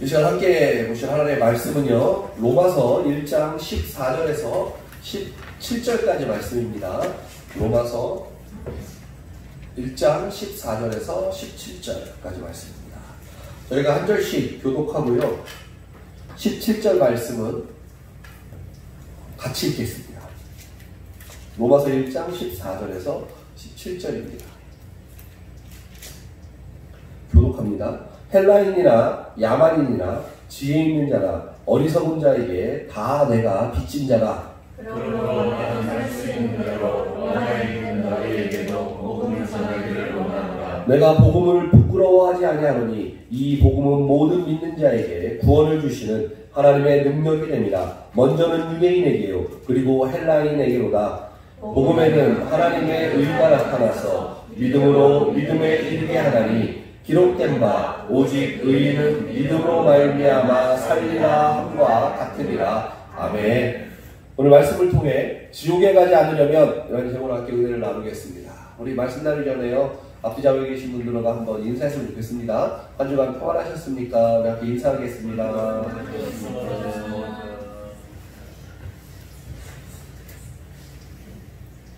이 시간 함께 보실 하나님의 말씀은요, 로마서 1장 14절에서 17절까지 말씀입니다. 로마서 1장 14절에서 17절까지 말씀입니다. 저희가 한 절씩 교독하고요, 17절 말씀은 같이 읽겠습니다. 로마서 1장 14절에서 17절입니다. 교독합니다. 헬라인이나 야만인이나 지혜 있는 자나 어리석은 자에게 다 내가 빚진 자다. 그러므로 내가 살 수 있는 대로 원하에 있는 너희에게도 복음을 전하기를 원한다. 내가 복음을 부끄러워하지 아니하노니 이 복음은 모든 믿는 자에게 구원을 주시는 하나님의 능력이 됩니다. 먼저는 유대인에게요, 그리고 헬라인에게로다. 복음에는 하나님의 의가 나타나서 믿음으로 믿음에 이르게 하나니 기록된 바 오직 의인은 믿음으로 말미암아 살리라 함과 같으리라. 아멘. 오늘 말씀을 통해 지옥에 가지 않으려면 이런 제목으로 함께 은혜를 나누겠습니다. 우리 말씀 나누기 전에요, 앞뒤 좌우에 계신 분들과 한번 인사했으면 좋겠습니다. 한 주간 평안하셨습니까? 우리 함께 인사하겠습니다.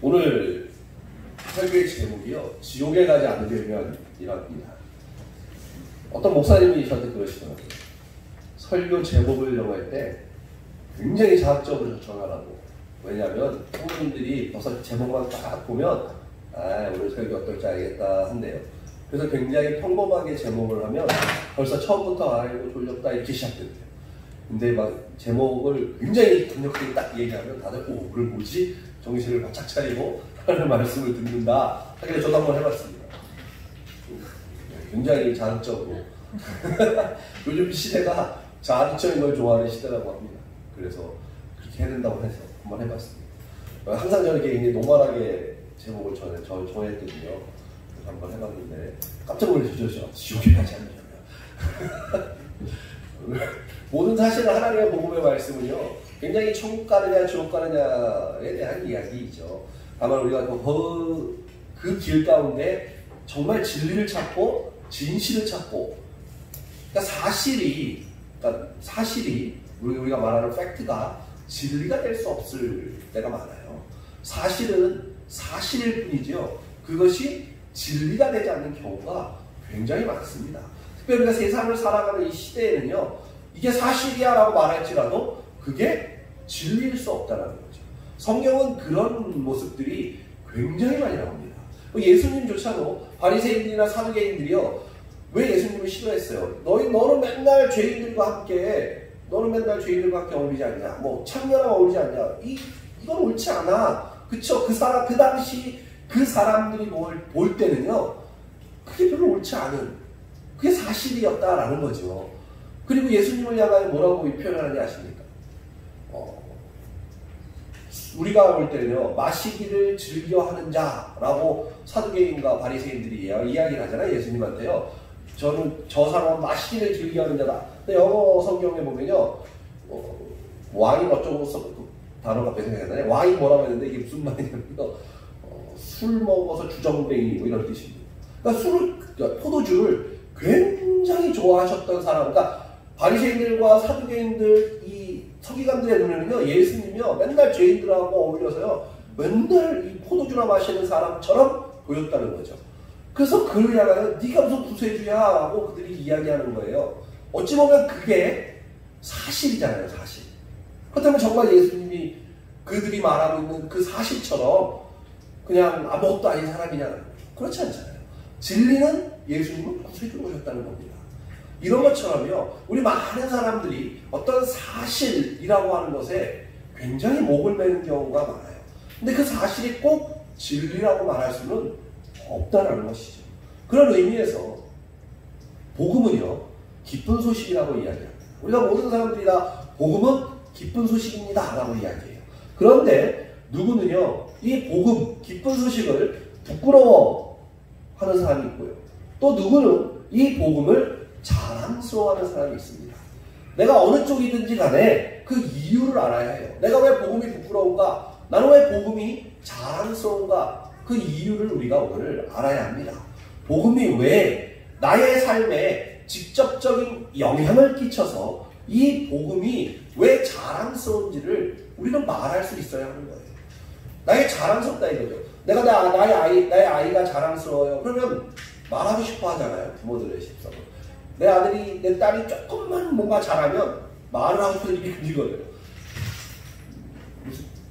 오늘 설교의 제목이요, 지옥에 가지 않으려면 이랍니다. 어떤 목사님이 저한테 그러시더라고요. 설교 제목을 정할 때 굉장히 자극적으로 정하라고. 왜냐하면 성도님들이 벌써 제목만 딱 보면 오늘 설교 어떨지 알겠다 한대요. 그래서 굉장히 평범하게 제목을 하면 벌써 처음부터 아이고 졸렸다 이렇게 시작된대요. 근데 막 제목을 굉장히 강력하게 딱 얘기하면 다들 오늘 뭐지? 정신을 바짝 차리고 하나님의 말씀을 듣는다 하길래 저도 한번 해봤습니다. 굉장히 자극적으로 요즘 시대가 자극적인 걸 좋아하는 시대라고 합니다. 그래서 그렇게 해야 된다고 해서 한번 해봤습니다. 항상 저렇게 굉장히 노멀하게 제목을 정했거든요. 그래서 한번 해봤는데 깜짝 놀라셨죠? 지옥에 가지 않으려면 모든 사실은 하나님의 복음의 말씀은요, 굉장히 천국 가느냐 지옥 가느냐에 대한 이야기이죠. 다만 우리가 그 길 가운데 정말 진리를 찾고 진실을 찾고, 그러니까 사실이 우리가 말하는 팩트가 진리가 될 수 없을 때가 많아요. 사실은 사실일 뿐이죠. 그것이 진리가 되지 않는 경우가 굉장히 많습니다. 특별히 우리가 세상을 살아가는 이 시대에는요, 이게 사실이야 라고 말할지라도 그게 진리일 수 없다는 거죠. 성경은 그런 모습들이 굉장히 많이 나옵니다. 예수님조차도 바리새인들이나 사두개인들이요, 왜 예수님을 싫어했어요? 너는 맨날 죄인들과 함께 어울리지 않냐? 뭐 창녀랑 어울리지 않냐? 이건 옳지 않아. 그쵸? 그 당시 그 사람들이 볼 때는요, 그게 별로 옳지 않은, 그게 사실이었다라는 거죠. 그리고 예수님을 향하여 뭐라고 표현하는지 아십니까? 우리가 볼 때는요, 마시기를 즐겨하는 자라고 사두개인과 바리새인들이 이야기를 하잖아요. 예수님한테요. 저 사람은 마시기를 즐겨하는 자다. 근데 영어 성경에 보면요, 와인 어쩌고 그 단어가 배생각나요. 와인 뭐라고 했는데 이게 무슨 말이냐면요, 술 먹어서 주정뱅이 뭐 이런 뜻입니다. 그러니까 포도주를 굉장히 좋아하셨던 사람, 그러니까 바리새인들과 사두개인들, 이 서기관들의 눈에는요, 예수님이요 맨날 죄인들하고 어울려서요 맨날 이 포도주나 마시는 사람처럼 보였다는 거죠. 그래서 그를 향하여 네가 무슨 구세주야 라고 그들이 이야기하는 거예요. 어찌 보면 그게 사실이잖아요, 사실. 그렇다면 정말 예수님이 그들이 말하고 있는 그 사실처럼 그냥 아무것도 아닌 사람이냐? 그렇지 않잖아요. 진리는 예수님은 구세주로 오셨다는 겁니다. 이런 것처럼요, 우리 많은 사람들이 어떤 사실이라고 하는 것에 굉장히 목을 매는 경우가 많아요. 근데 그 사실이 꼭 진리라고 말할 수는 없다라는 것이죠. 그런 의미에서 복음은요, 기쁜 소식이라고 이야기합니다. 우리가 모든 사람들이 다 복음은 기쁜 소식입니다 라고 이야기해요. 그런데 누구는요, 이 복음, 기쁜 소식을 부끄러워하는 사람이 있고요, 또 누구는 이 복음을 자랑스러워하는 사람이 있습니다. 내가 어느 쪽이든지 간에 그 이유를 알아야 해요. 내가 왜 복음이 부끄러운가? 나는 왜 복음이 자랑스러운가? 그 이유를 우리가 오늘 알아야 합니다. 복음이 왜 나의 삶에 직접적인 영향을 끼쳐서 이 복음이 왜 자랑스러운지를 우리는 말할 수 있어야 하는 거예요. 나의 자랑스럽다 이거죠. 나의 아이가 자랑스러워요. 그러면 말하고 싶어 하잖아요. 부모들의 십성은. 내 아들이, 내 딸이 조금만 뭔가 잘하면 말을 하고 싶은 입이 금지거든요.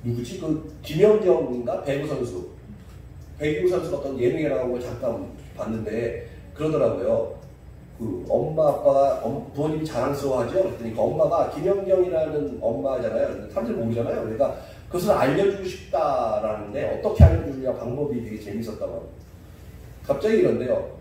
누구지? 그 김연경인가? 배구 선수. 배구 선수가 어떤 예능에 나온 걸 잠깐 봤는데 그러더라고요. 그 엄마 아빠가 부모님이 자랑스러워하죠. 그랬더니 그 엄마가 김연경이라는 엄마잖아요. 사람들이 모르잖아요. 그러니까 그것을 알려주고 싶다라는데 어떻게 알려주느냐 방법이 되게 재밌었다고. 갑자기 이런데요.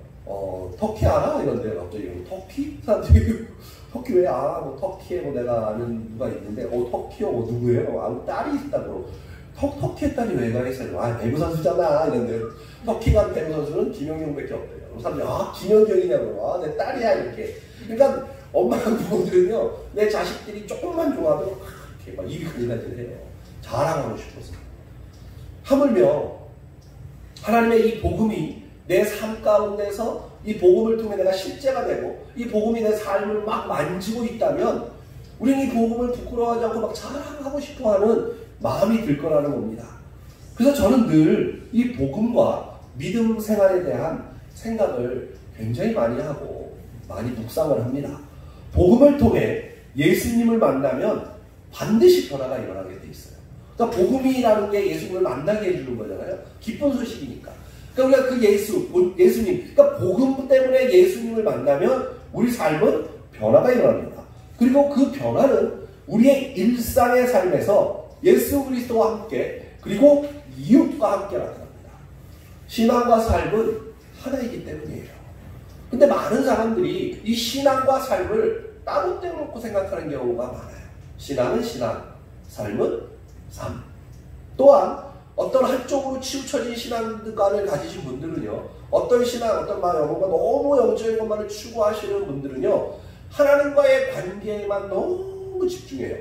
터키 알아? 이런데요. 갑자기 터키? 사람들이 터키 왜 알아? 뭐 터키에 뭐 내가 아는 누가 있는데 터키요? 누구예요? 딸이 있다고. 터키의 딸이 왜 가 있어요? 배구 선수잖아. 이런데 터키 간 배구 선수는 김연경밖에 없대요. 사람들이 김연경이냐고. 내 딸이야 이렇게. 그러니까 엄마랑 부모들은요 내 자식들이 조금만 좋아도 이렇게 막 입이 가지가지 해요. 자랑하고 싶어서. 하물며 하나님의 이 복음이 내 삶 가운데서 이 복음을 통해 내가 실제가 되고 이 복음이 내 삶을 막 만지고 있다면 우리는 이 복음을 부끄러워하지 않고 막 자랑하고 싶어하는 마음이 들 거라는 겁니다. 그래서 저는 늘 이 복음과 믿음 생활에 대한 생각을 굉장히 많이 하고 많이 묵상을 합니다. 복음을 통해 예수님을 만나면 반드시 변화가 일어나게 돼 있어요. 그러니까 복음이라는 게 예수님을 만나게 해주는 거잖아요. 기쁜 소식이니까. 그러니까 우리가 그 예수님, 그러니까 복음 때문에 예수님을 만나면 우리 삶은 변화가 일어납니다. 그리고 그 변화는 우리의 일상의 삶에서 예수 그리스도와 함께 그리고 이웃과 함께 나타납니다. 신앙과 삶은 하나이기 때문이에요. 근데 많은 사람들이 이 신앙과 삶을 따로 떼놓고 생각하는 경우가 많아요. 신앙은 신앙, 삶은 삶. 또한 어떤 한쪽으로 치우쳐진 신앙관을 가지신 분들은요, 어떤 신앙, 어떤 영혼과 너무 영적인 것만을 추구하시는 분들은요, 하나님과의 관계에만 너무 집중해요.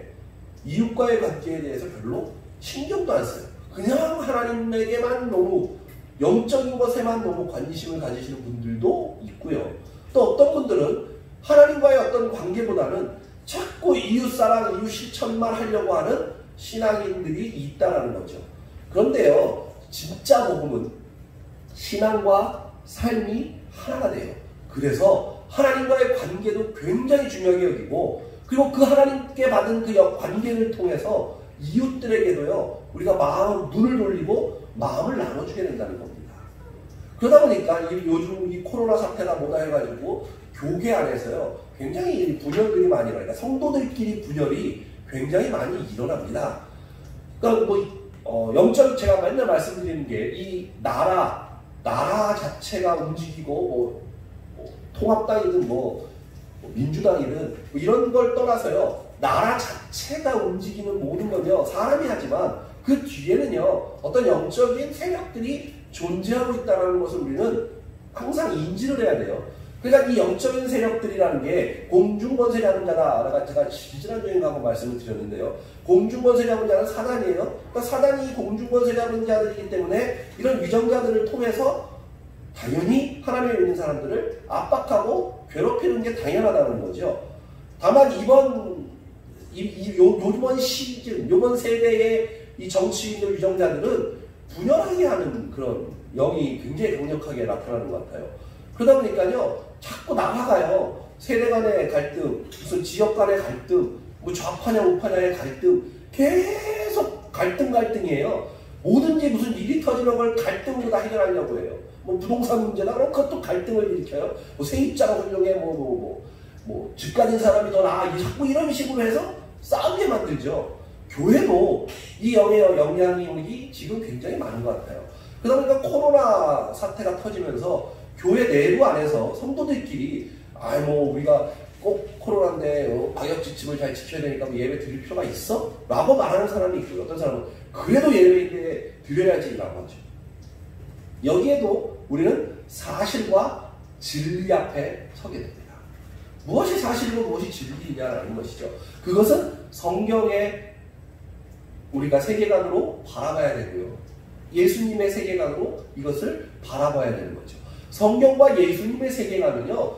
이웃과의 관계에 대해서 별로 신경도 안 써요. 그냥 하나님에게만 너무 영적인 것에만 너무 관심을 가지시는 분들도 있고요. 또 어떤 분들은 하나님과의 어떤 관계보다는 자꾸 이웃사랑, 이웃 실천만 하려고 하는 신앙인들이 있다는 거죠. 그런데요, 진짜 복음은 신앙과 삶이 하나가 돼요. 그래서 하나님과의 관계도 굉장히 중요하게 여기고, 그리고 그 하나님께 받은 그 관계를 통해서 이웃들에게도요, 우리가 눈을 돌리고 마음을 나눠주게 된다는 겁니다. 그러다 보니까 요즘 이 코로나 사태가 뭐다 해가지고 교회 안에서요, 굉장히 분열들이 많이 일어나요. 성도들끼리 분열이 굉장히 많이 일어납니다. 그러니까 영적, 제가 맨날 말씀드리는 게 이 나라 자체가 움직이고 통합당이든 민주당이든 이런 걸 떠나서요, 나라 자체가 움직이는 모든 건요 사람이 하지만 그 뒤에는요 어떤 영적인 세력들이 존재하고 있다는 것을 우리는 항상 인지를 해야 돼요. 그러니까 이 영적인 세력들이라는 게 공중권세라는 자다. 제가 지난주에 한번 말씀을 드렸는데요. 공중권세라는 자는 사단이에요. 그러니까 사단이 공중권세라는 자들이기 때문에 이런 위정자들을 통해서 당연히 하나님을 믿는 사람들을 압박하고 괴롭히는 게 당연하다는 거죠. 다만 이번 시즌, 이번 세대의 이 정치인들, 위정자들은 분열하게 하는 그런 영이 굉장히 강력하게 나타나는 것 같아요. 그러다 보니까요, 자꾸 나가가요. 세대 간의 갈등, 무슨 지역 간의 갈등, 좌파냐 우파냐의 갈등, 계속 갈등이에요. 뭐든지 무슨 일이 터지는 걸 갈등으로 다 해결하려고 해요. 부동산 문제다, 그럼 그것도 갈등을 일으켜요. 세입자가 훌륭해, 집 가진 사람이 더 나아, 자꾸 이런 식으로 해서 싸우게 만들죠. 교회도 이 영의 영향력이 지금 굉장히 많은 것 같아요. 그러다 보니까 코로나 사태가 터지면서 교회 내부 안에서 성도들끼리 우리가 꼭 코로나인데 방역 지침을 잘 지켜야 되니까 예배 드릴 필요가 있어? 라고 말하는 사람이 있고요. 어떤 사람은 그래도 예배 드려야지 라고 하죠. 여기에도 우리는 사실과 진리 앞에 서게 됩니다. 무엇이 사실이고 무엇이 진리냐라는 것이죠. 그것은 성경의 우리가 세계관으로 바라봐야 되고요. 예수님의 세계관으로 이것을 바라봐야 되는 거죠. 성경과 예수님의 세계관은요,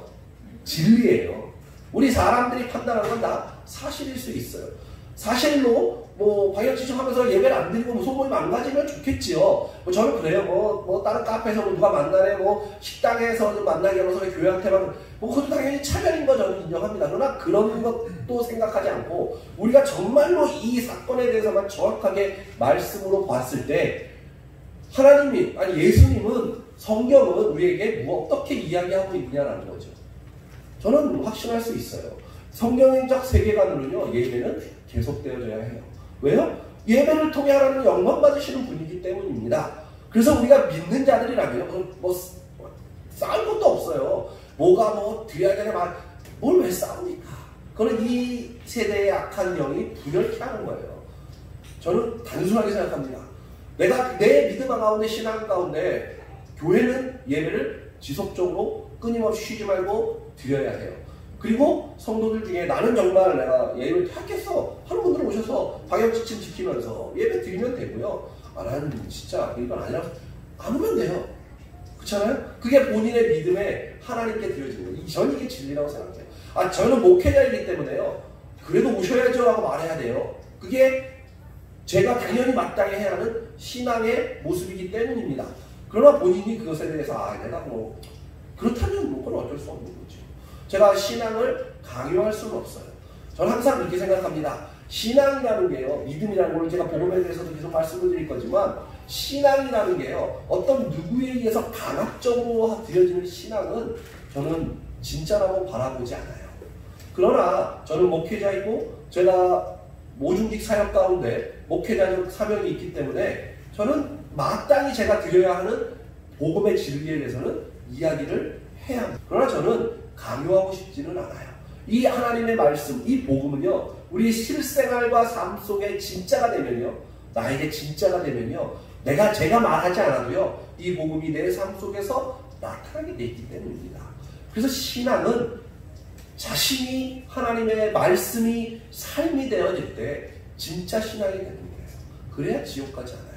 진리예요. 우리 사람들이 판단하는 건 다 사실일 수 있어요. 사실로 방역지침하면서 예배를 안 드리고 소문이 망가지면 좋겠지요. 저는 그래요. 다른 카페에서 누가 만나네, 식당에서 좀 만나게 하면서 교회한테만, 그것도 당연히 차별인 거 저는 인정합니다. 그러나 그런 것도 생각하지 않고, 우리가 정말로 이 사건에 대해서만 정확하게 말씀으로 봤을 때, 하나님이, 아니 예수님은, 성경은 우리에게 어떻게 이야기하고 있느냐라는 거죠. 저는 확신할 수 있어요. 성경적 세계관으로는요, 예배는 계속되어져야 해요. 왜요? 예배를 통해 하나님은 영광 받으시는 분이기 때문입니다. 그래서 우리가 믿는 자들이라면 싸울 것도 없어요. 뭐가 드려야 되나 뭘 왜 싸웁니까? 그건 이 세대의 악한 영이 분열케 하는 거예요. 저는 단순하게 생각합니다. 내가 내 믿음 가운데, 신앙 가운데 교회는 예배를 지속적으로 끊임없이 쉬지 말고 드려야 해요. 그리고 성도들 중에 나는 정말 내가 예배를 하겠어 하는 분들 오셔서 방역지침 지키면서 예배 드리면 되고요. 나는 진짜 이건 아니라 안 오면 돼요. 그렇잖아요? 그게 본인의 믿음에 하나님께 드려지는 거예요. 저는 이게 진리라고 생각해요. 저는 목회자이기 때문에요. 그래도 오셔야죠 라고 말해야 돼요. 그게 제가 당연히 마땅히 해야 하는 신앙의 모습이기 때문입니다. 그러나 본인이 그것에 대해서 내가 그렇다면 그건 어쩔 수 없는 거죠. 제가 신앙을 강요할 수는 없어요. 저는 항상 그렇게 생각합니다. 신앙이라는 게요, 믿음이라는 걸 제가 복음에 대해서도 계속 말씀을 드릴 거지만, 신앙이라는 게요, 어떤 누구에 의해서 강압적으로 드려지는 신앙은 저는 진짜라고 바라보지 않아요. 그러나 저는 목회자이고, 제가 모중직 사역 가운데 목회자적 사명이 있기 때문에 저는 마땅히 제가 드려야 하는 복음의 진리에 대해서는 이야기를 해야 합니다. 그러나 저는 강요하고 싶지는 않아요. 이 하나님의 말씀, 이 복음은요, 우리 실생활과 삶 속에 진짜가 되면요, 나에게 진짜가 되면요, 제가 말하지 않아도요, 이 복음이 내 삶 속에서 나타나게 돼 있기 때문입니다. 그래서 신앙은 자신이 하나님의 말씀이 삶이 되어질 때 진짜 신앙이 되는 거예요. 그래야 지옥 가지 않아요.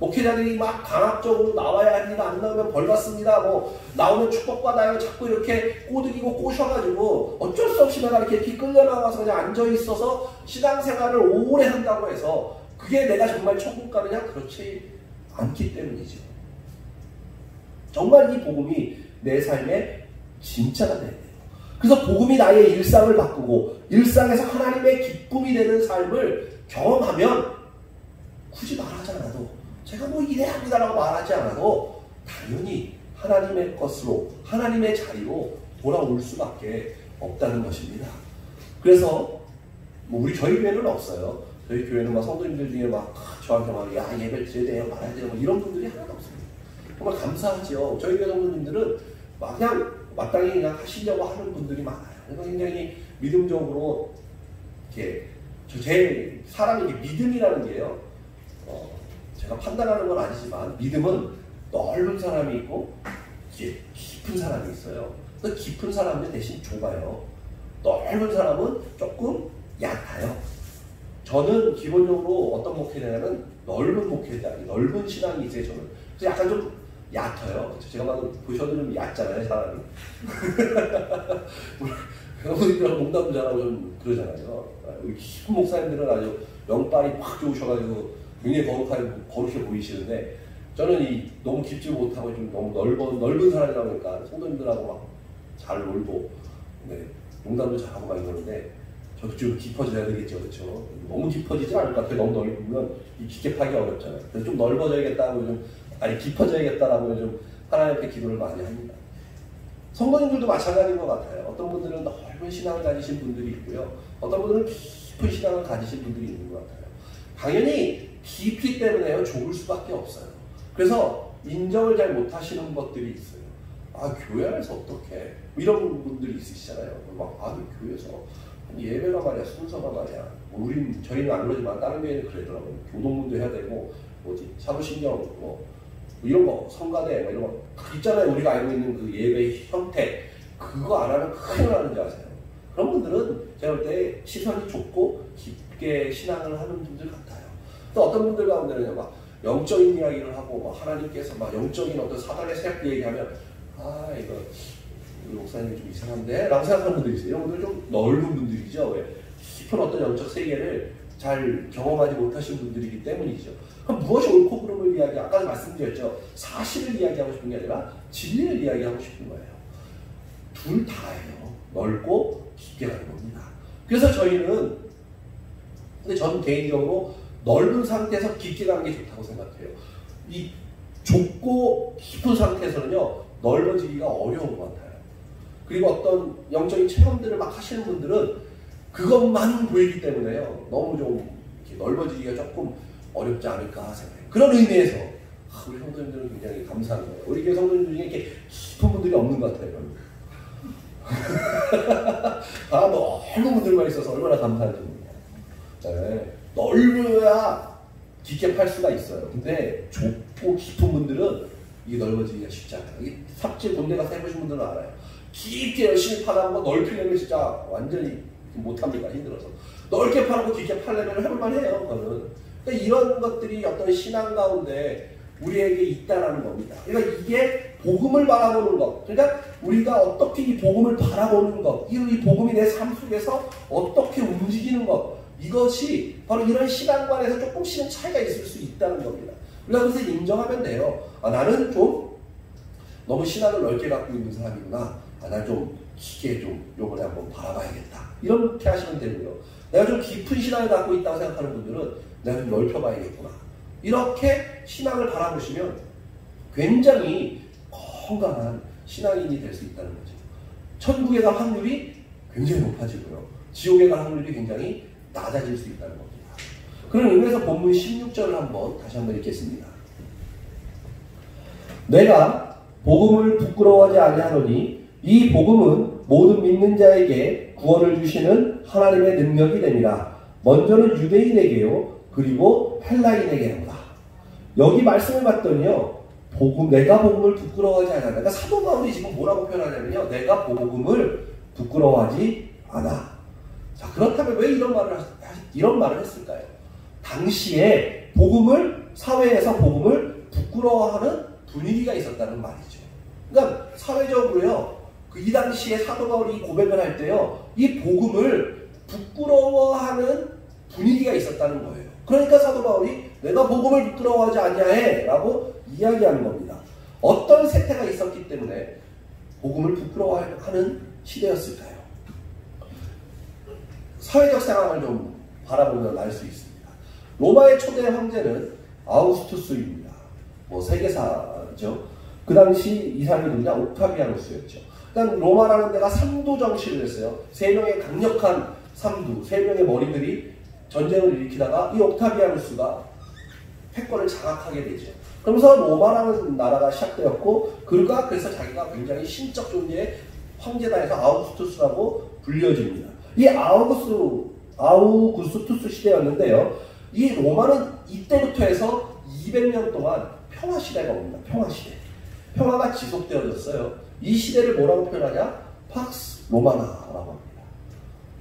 목회자들이 막 강압적으로 나와야 합니다. 안 나오면 벌 받습니다. 나오면 축복받아요. 자꾸 이렇게 꼬드기고 꼬셔가지고 어쩔 수 없이 내가 이렇게 끌려나와서 그냥 앉아있어서 신앙생활을 오래 한다고 해서 그게 내가 정말 천국 가느냐? 그렇지 않기 때문이죠. 정말 이 복음이 내 삶의 진짜가 돼야 돼요. 그래서 복음이 나의 일상을 바꾸고 일상에서 하나님의 기쁨이 되는 삶을 경험하면 굳이 말하지 않아도 제가 이래야 합니다라고 말하지 않아도 당연히 하나님의 것으로, 하나님의 자리로 돌아올 수밖에 없다는 것입니다. 그래서 저희 교회는 없어요. 저희 교회는 성도님들 중에 저한테 예배를 드려야 돼요, 말아야 돼요, 이런 분들이 하나도 없습니다. 정말 감사하죠. 저희 교회 성도님들은 그냥 마땅히 그냥 하시려고 하는 분들이 많아요. 그래서 굉장히 믿음적으로 이렇게 제 사람이 믿음이라는 게요. 제가 판단하는 건 아니지만 믿음은 넓은 사람이 있고 깊은 사람이 있어요. 그래서 깊은 사람은 대신 좁아요. 넓은 사람은 조금 얕아요. 저는 기본적으로 어떤 목회자냐면 넓은 목회자, 넓은 신앙이 있어요. 저는 그래서 약간 좀 얕아요. 제가 봐도 보셔도 좀 얕잖아요, 사람이. 여러분들하고 농담도 잘하고 좀 그러잖아요. 깊은 목사님들은 아주 영빨이 확 좋으셔가지고 굉장히 거룩해 보이시는데, 저는 너무 깊지 못하고 좀 너무 넓은 사람이다 보니까 성도님들하고 잘 놀고, 농담도 잘하고 이러는데, 저도 좀 깊어져야 되겠죠, 그렇죠? 너무 깊어지지 않을 것 같아요. 너무 넓으면 깊게 파기 어렵잖아요. 그래서 좀 넓어져야겠다고 깊어져야겠다라고 좀 하나님께 기도를 많이 합니다. 성도님들도 마찬가지인 것 같아요. 어떤 분들은 넓은 신앙을 가지신 분들이 있고요. 어떤 분들은 깊은 신앙을 가지신 분들이 있는 것 같아요. 당연히 깊이 때문에요, 좁을 수밖에 없어요. 그래서 인정을 잘 못하시는 것들이 있어요. 교회 안에서 어떻게 이런 분들이 있으시잖아요. 교회에서 예배가 말이야, 순서가 말이야. 저희는 안 그러지만 다른 교회는 그러더라고요. 교동문도 해야 되고, 사도신경, 이런 거, 성가대, 이런 거 있잖아요. 우리가 알고 있는 그 예배의 형태. 그거 안 하면 큰일 나는 줄 아세요. 그런 분들은 제가 볼 때 시선이 좁고 깊게 신앙을 하는 분들 같아요. 또 어떤 분들 가운데는 영적인 이야기를 하고 하나님께서 영적인 어떤 사단의 세력들 얘기하면 이거 우리 목사님이 좀 이상한데? 라고 생각하는 분들이 있어요. 이런 분들 좀 넓은 분들이죠. 왜? 깊은 어떤 영적 세계를 잘 경험하지 못하신 분들이기 때문이죠. 그럼 무엇이 옳고 그름을 이야기하고, 아까 말씀드렸죠. 사실을 이야기하고 싶은 게 아니라 진리를 이야기하고 싶은 거예요. 둘 다예요. 넓고 깊게 가는 겁니다. 그래서 근데 저는 개인적으로 넓은 상태에서 깊게 가는 게 좋다고 생각해요. 이 좁고 깊은 상태에서는요, 넓어지기가 어려운 것 같아요. 그리고 어떤 영적인 체험들을 막 하시는 분들은 그것만 보이기 때문에요, 너무 좀 이렇게 넓어지기가 조금 어렵지 않을까 생각해요. 그런 의미에서 우리 성도님들은 굉장히 감사한 거예요. 우리 교회 성도님들 중에 이렇게 깊은 분들이 없는 것 같아요. 다 넓은 분들만 있어서 얼마나 감사한지 모르겠어요. 네, 넓어야 깊게 팔 수가 있어요. 근데 좁고 깊은 분들은 이게 넓어지기가 쉽지 않아요. 이 삽질 본데 가서 해보신 분들은 알아요. 깊게 열심히 파는 거 넓히려면 진짜 완전히 못합니다. 힘들어서. 넓게 파고 깊게 팔려면 해볼만 해요. 그거는. 그러니까 이런 것들이 어떤 신앙 가운데 우리에게 있다라는 겁니다. 그러니까 이게 복음을 바라보는 것. 그러니까 우리가 어떻게 이 복음을 바라보는 것, 이 복음이 내 삶 속에서 어떻게 움직이는 것, 이것이 바로 이런 신앙관에서 조금씩은 차이가 있을 수 있다는 겁니다. 우리가 그래서 인정하면 돼요. 나는 좀 너무 신앙을 넓게 갖고 있는 사람이구나. 나는 좀 깊게 좀 요번에 한번 바라봐야겠다. 이렇게 하시면 되고요. 내가 좀 깊은 신앙을 갖고 있다고 생각하는 분들은 내가 좀 넓혀봐야겠구나. 이렇게 신앙을 바라보시면 굉장히 건강한 신앙인이 될 수 있다는 거죠. 천국에 갈 확률이 굉장히 높아지고요. 지옥에 갈 확률이 굉장히 낮아질 수 있다는 겁니다. 그런 의미에서 본문 16절을 다시 한번 읽겠습니다. 내가 복음을 부끄러워하지 아니하노니 이 복음은 모든 믿는 자에게 구원을 주시는 하나님의 능력이 됩니다. 먼저는 유대인에게요, 그리고 헬라인에게로다. 여기 말씀을 봤더니요, 내가 복음을 부끄러워하지 않아. 그러니까 사도 바울이 지금 뭐라고 표현하냐면요, 내가 복음을 부끄러워하지 않아. 자, 그렇다면 왜 이런 말을 했을까요? 당시에 사회에서 복음을 부끄러워하는 분위기가 있었다는 말이죠. 그러니까 사회적으로요, 이 당시에 사도 바울이 고백을 할 때요, 이 복음을 부끄러워하는 분위기가 있었다는 거예요. 그러니까 사도 바울이 내가 복음을 부끄러워하지 아니하해 라고 이야기하는 겁니다. 어떤 세태가 있었기 때문에 복음을 부끄러워하는 시대였을까요? 사회적 상황을 좀 바라보면 알 수 있습니다. 로마의 초대 황제는 아우구스투스입니다. 세계사죠. 그 당시 이 사람이 누구냐? 옥타비아누스였죠. 그러니까 로마라는 데가 삼두 정치를 했어요. 세 명의 강력한 삼두, 세 명의 머리들이 전쟁을 일으키다가 이 옥타비아누스가 패권을 장악하게 되죠. 그러면서 로마라는 나라가 시작되었고, 그래서 자기가 굉장히 신적 존재의 황제다 해서 아우구스투스라고 불려집니다. 이 아우구스투스 시대였는데요, 이 로마는 이때부터 해서 200년 동안 평화시대가 옵니다. 평화시대. 평화가 지속되어졌어요. 이 시대를 뭐라고 표현하냐? 팍스 로마나라고 합니다.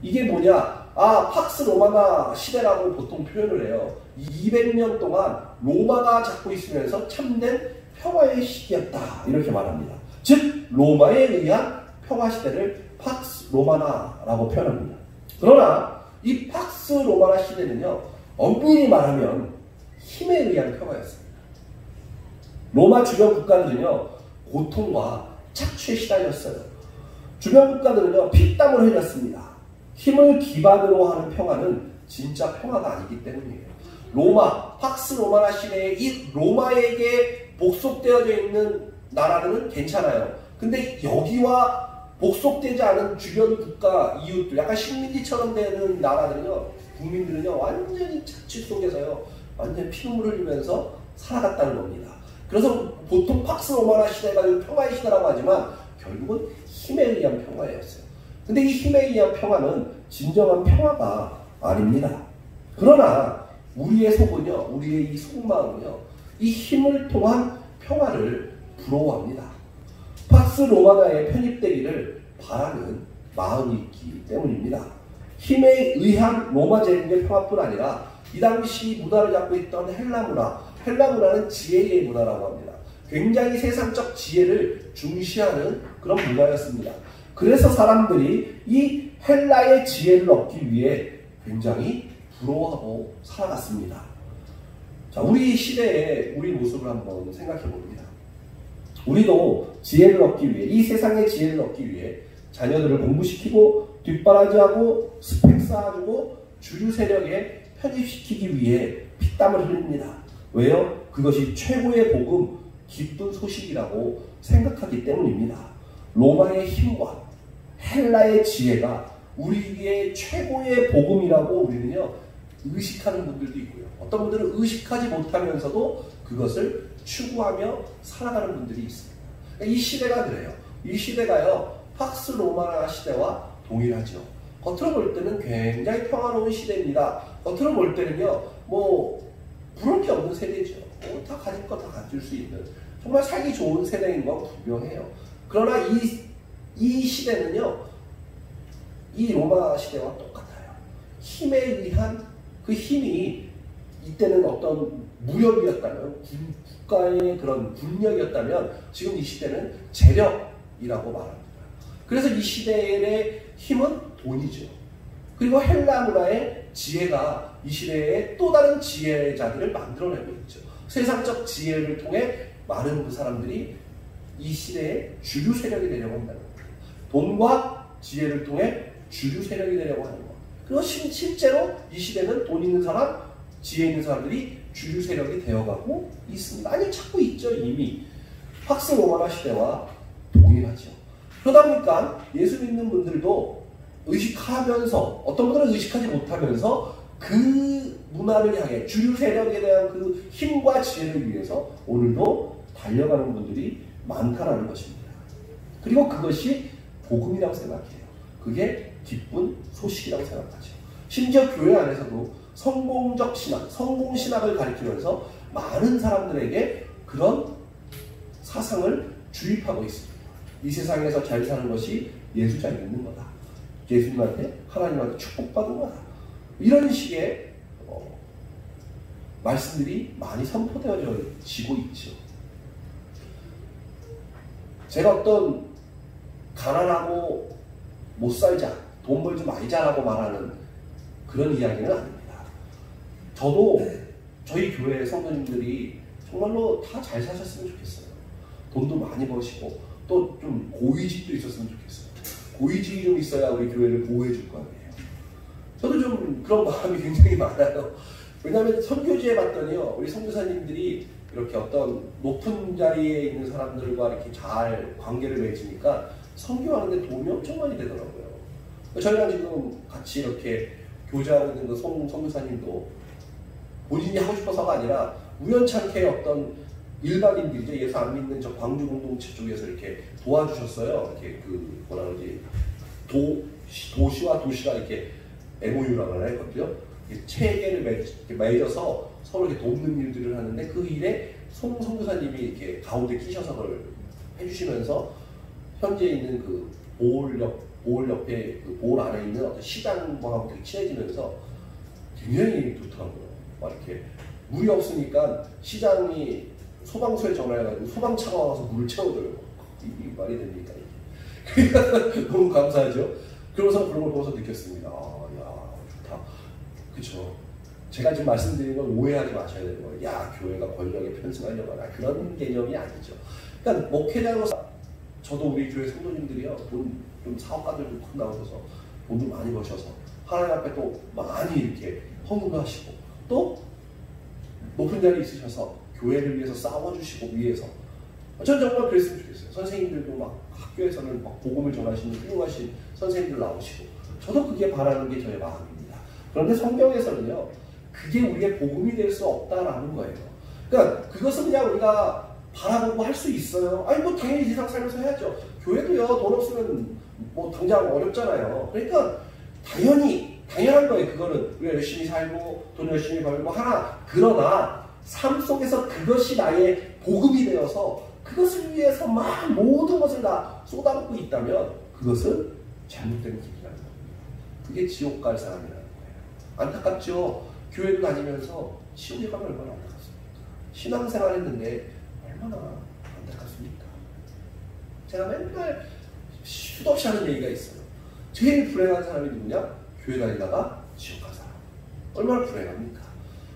이게 뭐냐? 팍스 로마나 시대라고 보통 표현을 해요. 200년 동안 로마가 잡고 있으면서 참된 평화의 시기였다. 이렇게 말합니다. 즉, 로마에 의한 평화시대를 팍스 로마나라고 표현합니다. 그러나 이 팍스 로마나 시대는요, 엄밀히 말하면 힘에 의한 평화였습니다. 로마 주변 국가들은요, 고통과 착취에 시달렸어요. 주변 국가들은요, 피땀을 흘렸습니다. 힘을 기반으로 하는 평화는 진짜 평화가 아니기 때문이에요. 팍스 로마나 시대에 이 로마에게 복속되어져 있는 나라들은 괜찮아요. 근데 여기와 복속되지 않은 주변 국가 이웃들, 약간 식민지처럼 되는 나라들은요, 국민들은요, 완전히 착취 속에서요, 완전히 피눈물 흘리면서 살아갔다는 겁니다. 그래서 보통 팍스 로마나 시대가 평화의 시대라고 하지만 결국은 힘에 의한 평화였어요. 근데 이 힘에 의한 평화는 진정한 평화가 아닙니다. 그러나 우리의 속은요, 우리의 이 속마음은요, 이 힘을 통한 평화를 부러워합니다. 팍스 로마나에 편입되기를 바라는 마음이 있기 때문입니다. 힘에 의한 로마 제국의 평화뿐 아니라 이 당시 문화를 잡고 있던 헬라 문화는 지혜의 문화라고 합니다. 굉장히 세상적 지혜를 중시하는 그런 문화였습니다. 그래서 사람들이 이 헬라의 지혜를 얻기 위해 굉장히 부러워하고 살아갔습니다. 자, 우리 시대의 우리 모습을 한번 생각해 봅니다. 우리도 지혜를 얻기 위해, 이 세상의 지혜를 얻기 위해 자녀들을 공부시키고 뒷바라지하고 스펙 쌓아주고 주류 세력에 편입시키기 위해 피땀을 흘립니다. 왜요? 그것이 최고의 복음, 기쁜 소식이라고 생각하기 때문입니다. 로마의 힘과 헬라의 지혜가 우리에게 최고의 복음이라고 우리는요 의식하는 분들도 있고요. 어떤 분들은 의식하지 못하면서도 그것을 추구하며 살아가는 분들이 있습니다. 이 시대가 그래요. 이 시대가요 팍스 로마 시대와 동일하죠. 겉으로 볼 때는 굉장히 평화로운 시대입니다. 겉으로 볼 때는요 뭐 부러울 게 없는 세대죠. 다 가질 거 다 가질 수 있는 정말 살기 좋은 세대인 건 분명해요. 그러나 이 시대는요 이 로마 시대와 똑같아요. 힘에 의한 그 힘이 이때는 어떤 무력이었다면 국가의 그런 군력이었다면 지금 이 시대는 재력이라고 말합니다. 그래서 이 시대의 힘은 돈이죠. 그리고 헬라 문화의 지혜가 이 시대에 또 다른 지혜자들을 만들어내고 있죠. 세상적 지혜를 통해 많은 그 사람들이 이 시대의 주류 세력이 되려고 한다는 거예요. 돈과 지혜를 통해 주류 세력이 되려고 하는 것. 그리고 실제로 이 시대는 돈 있는 사람, 지혜 있는 사람들이 주류 세력이 되어가고 있습니다. 아니 찾고 있죠. 이미 팍스 로마나 시대와 동일하죠. 그러다 보니까 예수 믿는 분들도 의식하면서 어떤 분들은 의식하지 못하면서 그 문화를 향해 주류 세력에 대한 그 힘과 지혜를 위해서 오늘도 달려가는 분들이 많다라는 것입니다. 그리고 그것이 복음이라고 생각해요. 그게 기쁜 소식이라고 생각하죠. 심지어 교회 안에서도 성공적 신학, 성공신학을 가리키면서 많은 사람들에게 그런 사상을 주입하고 있습니다. 이 세상에서 잘 사는 것이 예수 잘 믿는 거다. 예수님한테, 하나님한테 축복받은 거다. 이런 식의 말씀들이 많이 선포되어지고 있죠. 제가 어떤 가난하고 못 살자, 돈 벌지 말자라고 말하는 그런 이야기는 아닙니다. 저도 저희 교회 성도님들이 정말로 다 잘 사셨으면 좋겠어요. 돈도 많이 버시고 또 좀 고위직도 있었으면 좋겠어요. 고위직이 좀 있어야 우리 교회를 보호해 줄 거 아니에요. 저도 좀 그런 마음이 굉장히 많아요. 왜냐하면 선교지에 봤더니요, 우리 선교사님들이 이렇게 어떤 높은 자리에 있는 사람들과 이렇게 잘 관계를 맺으니까 선교하는데 도움이 엄청 많이 되더라고요. 저희가 지금 같이 이렇게 교제하고 있는 그 선교사님도 본인이 하고 싶어서가 아니라 우연찮게 어떤 일반인들이죠. 예수 안 믿는 저 광주 공동체 쪽에서 이렇게 도와주셨어요. 이렇게 그 뭐라 그러지, 도시와 도시가 이렇게 MOU라고 했거든요. 체계를 맺어서 서로 이렇게 돕는 일들을 하는데 그 일에 선교사님이 이렇게 가운데 끼셔서 그걸 해주시면서 현재 있는 그 보홀 옆에 그 보홀 안에 있는 어떤 시장하고 되게 친해지면서 굉장히 좋더라고요. 막 이렇게 물이 없으니까 시장이 소방서에 전화해가지고 소방차가 와서 물을 채워줘요. 이 말이 됩니까? 너무 감사하죠. 그러면서 그런 걸 보면서 느꼈습니다. 아, 야, 좋다. 그쵸. 제가 지금 말씀드리는 건 오해하지 마셔야 되는 거예요. 야, 교회가 권력에 편승하려고 하나. 그런 개념이 아니죠. 그러니까 목회자로서 저도 우리 교회 성도님들이요, 좀 사업가들도 큰 나오셔서 돈도 많이 버셔서 하나님 앞에 또 많이 이렇게 헌금하시고 또 높은 자리에 있으셔서 교회를 위해서 싸워주시고 위해서 전 정말 그랬으면 좋겠어요. 선생님들도 막 학교에서는 막 복음을 전하시는 훌륭하신 선생님들 나오시고 저도 그게 바라는 게 저의 마음입니다. 그런데 성경에서는요, 그게 우리의 복음이 될 수 없다라는 거예요. 그러니까 그것은 그냥 우리가 바라보고 할 수 있어요. 아니 뭐 당연히 세상 살면서 해야죠. 교회도요, 돈 없으면 뭐 당장 어렵잖아요. 그러니까 당연한 거예요. 그거는 우리가 열심히 살고 돈 열심히 벌고 하나, 그러나 삶 속에서 그것이 나의 복음이 되어서 그것을 위해서 막 모든 것을 다 쏟아붓고 있다면 그것은 잘못된 길이라는 겁니다. 그게 지옥 갈 사람이라는 거예요. 안타깝죠. 교회도 다니면서 지옥에 가면 얼마나 안타깝습니까? 신앙생활 했는데 얼마나 안타깝습니까? 제가 맨날 수도 없이 하는 얘기가 있어요. 제일 불행한 사람이 누구냐? 교회 다니다가 지옥 간 사람. 얼마나 불행합니까?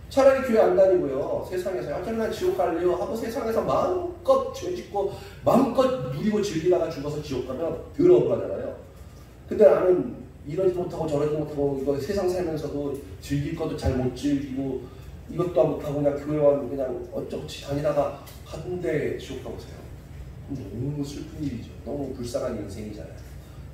차라리 교회 안 다니고요. 세상에서 난 지옥 갈래요 하고 세상에서 마음껏 죄 짓고 마음껏 누리고 즐기다가 죽어서 지옥 가면 덜 억울하잖아요. 근데 나는 이러지도 못하고 저러지도 못하고 이거 세상 살면서도 즐길 것도 잘 못 즐기고 이것도 안 못하고 그냥 교회만 그냥 어쩌고저쩌고 다니다가 갔는데 지옥 가보세요. 너무 슬픈 일이죠. 너무 불쌍한 인생이잖아요.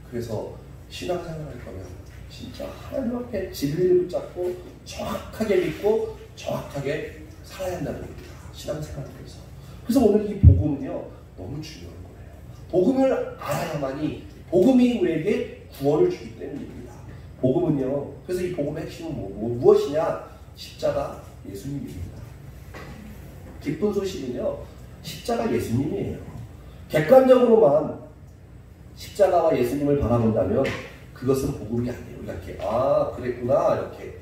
그래서 신앙생활 할 거면 진짜 하나님 앞에 진리를 붙잡고 정확하게 믿고 정확하게 살아야 한다는 겁니다. 신앙생활에서. 그래서 오늘 이 복음은요 너무 중요한 거예요. 복음을 알아야만이 복음이 우리에게 구원을 주기 때문입니다. 복음은요. 그래서 이 복음의 핵심은 무엇이냐? 십자가 예수님입니다. 기쁜 소식은요. 십자가 예수님이에요. 객관적으로만 십자가와 예수님을 바라본다면 그것은 복음이 아니에요. 이렇게 그랬구나 이렇게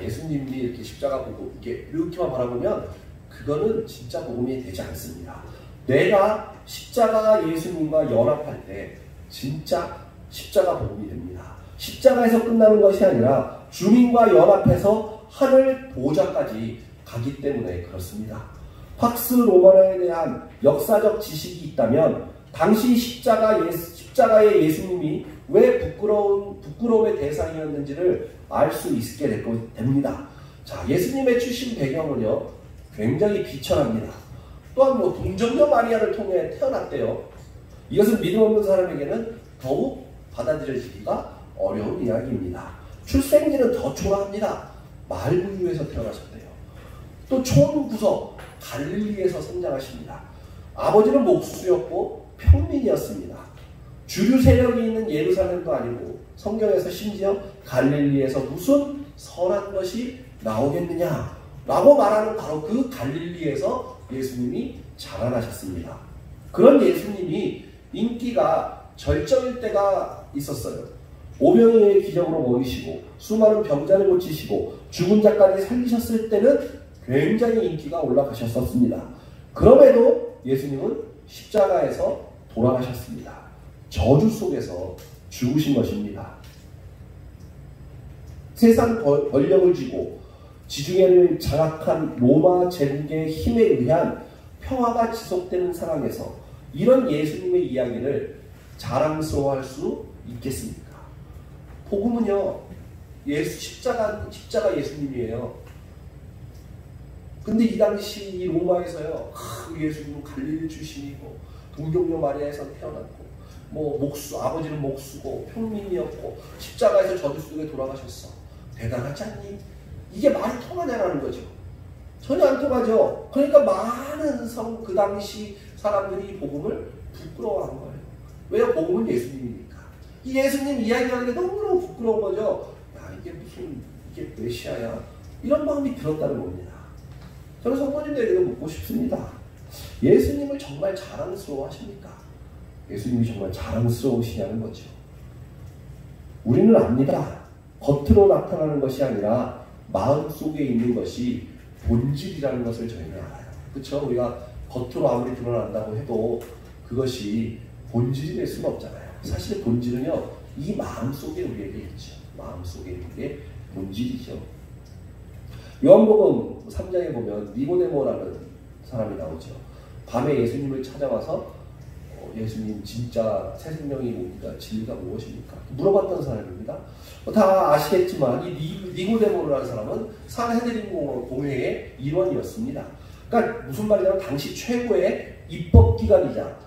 예수님이 이렇게 십자가 보고 이렇게만 바라보면 그거는 진짜 복음이 되지 않습니다. 내가 십자가 예수님과 연합할 때 진짜 십자가 복음이 됩니다. 십자가에서 끝나는 것이 아니라 주님과 연합해서 하늘 보좌까지 가기 때문에 그렇습니다. 팍스 로마노에 대한 역사적 지식이 있다면 당시 십자가의 예수님이 왜 부끄러움의 대상이었는지를 알 수 있게 됩니다. 자, 예수님의 출신 배경은요 굉장히 비천합니다. 또한 동정녀 마리아를 통해 태어났대요. 이것은 믿음 없는 사람에게는 더욱 받아들여지기가 어려운 이야기입니다. 출생지는 더 초라합니다. 말구유에서 태어나셨대요. 또 초원구석 갈릴리에서 성장하십니다. 아버지는 목수였고 평민이었습니다. 주류 세력이 있는 예루살렘도 아니고 성경에서 심지어 갈릴리에서 무슨 선한 것이 나오겠느냐 라고 말하는 바로 그 갈릴리에서 예수님이 자라나셨습니다. 그런 예수님이 인기가 절정일 때가 있었어요. 오병이의 기적으로 먹이시고 수많은 병자를 고치시고 죽은 자까지 살리셨을 때는 굉장히 인기가 올라가셨었습니다. 그럼에도 예수님은 십자가에서 돌아가셨습니다. 저주 속에서 죽으신 것입니다. 세상 권력을 쥐고 지중해를 장악한 로마 제국의 힘에 의한 평화가 지속되는 상황에서 이런 예수님의 이야기를 자랑스러워할 수 있겠습니까? 복음은요, 십자가 예수님이에요. 근데 이 당시 이 로마에서요, 예수님은 갈릴리 출신이고 동정녀 마리아에서 태어났고 아버지는 목수고 평민이었고 십자가에서 저주 속에 돌아가셨어. 대단하지 않니? 이게 말이 통하냐라는 거죠. 전혀 안 통하죠. 그러니까 많은 그 당시 사람들이 이 복음을 부끄러워한 거예요. 왜요? 복음은 예수님이니까. 이 예수님 이야기하는 게 너무너무 부끄러운 거죠. 이게 메시아야. 이런 마음이 들었다는 겁니다. 저는 성도님들에게도 묻고 싶습니다. 예수님을 정말 자랑스러워 하십니까? 예수님이 정말 자랑스러우시냐는 거죠. 우리는 압니다. 겉으로 나타나는 것이 아니라 마음속에 있는 것이 본질이라는 것을 저희는 알아요. 그렇죠? 우리가 겉으로 아무리 드러난다고 해도 그것이 본질이 될 수는 없잖아요. 사실 본질은요, 이 마음속에 우리에게 있죠. 마음속에 있는 게 본질이죠. 요한복음 3장에 보면 니고데모라는 사람이 나오죠. 밤에 예수님을 찾아와서 예수님 진짜 새 생명이 뭡니까? 진리가 무엇입니까? 물어봤던 사람입니다. 다 아시겠지만 이 니고데모라는 사람은 산헤드린 공회의 일원이었습니다. 그러니까 무슨 말이냐면 당시 최고의 입법기관이자